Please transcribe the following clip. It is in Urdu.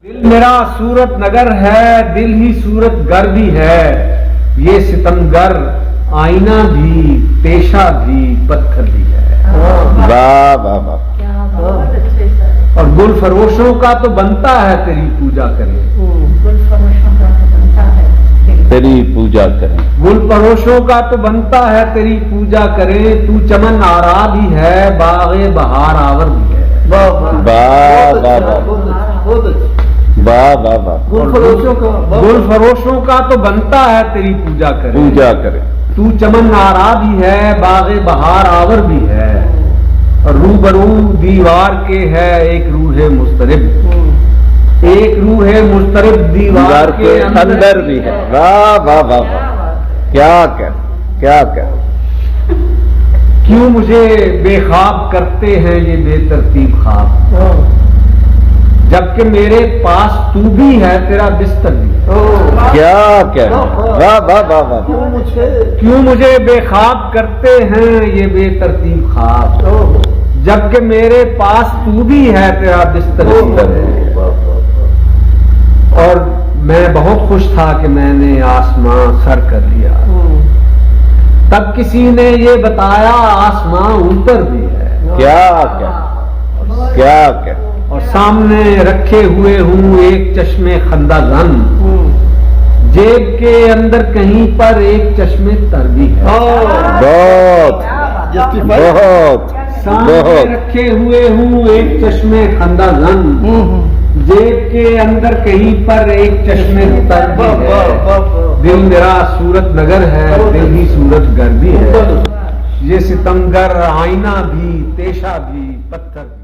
دل میرا صورت نگر ہے، دل ہی صورت گر بھی ہے، یہ ستمگر آئینہ بھی، پیشہ بھی، پتھر بھی ہے۔ واہ واہ واہ، اور گل فروشوں کا تو بنتا ہے تیری پوجا کرے، تیری پوجا کریں۔ گل فروشوں کا تو بنتا ہے تیری پوجا کرے، تو چمن آرا بھی ہے، باغ بہار آور بھی ہے۔ واہ واہ واہ، واہ واہ واہ، گل فروشوں کا تو بنتا ہے تیری پوجا کرے، پوجا کریں۔ تو چمن آرا بھی ہے، باغ بہار آور بھی ہے، اور روبرو دیوار کے ہے ایک روح مضطرب، ایک روح مضطرب دیوار کے اندر بھی ہے۔ واہ واہ واہ واہ، کیا کیا کیوں مجھے بے خواب کرتے ہیں یہ بے ترتیب خواب، جبکہ میرے پاس تو بھی ہے تیرا بستر بھی ہے۔ کیا واہ واہ واہ واہ، کیوں مجھے بے خواب کرتے ہیں یہ بے ترتیب خواب، جبکہ میرے پاس تو بھی ہے تیرا بستر بھی ہے۔ اور میں بہت خوش تھا کہ میں نے آسمان سر کر لیا، تب کسی نے یہ بتایا آسمان اوپر بھی ہے۔ کیا اور سامنے رکھے ہوئے ہوں ایک چشمے خندہ زن، جیب کے اندر کہیں پر ایک چشمے تر بھی ہے۔ بہت سامنے رکھے ہوئے ہوں ایک چشمے خندہ زن، جیب کے اندر کہیں پر ایک چشمے تر بھی ہے۔ دل میرا صورت نگر ہے، دل ہی صورت گر بھی ہے، یہ ستمگر آئینہ بھی، پیشہ بھی، پتھر بھی۔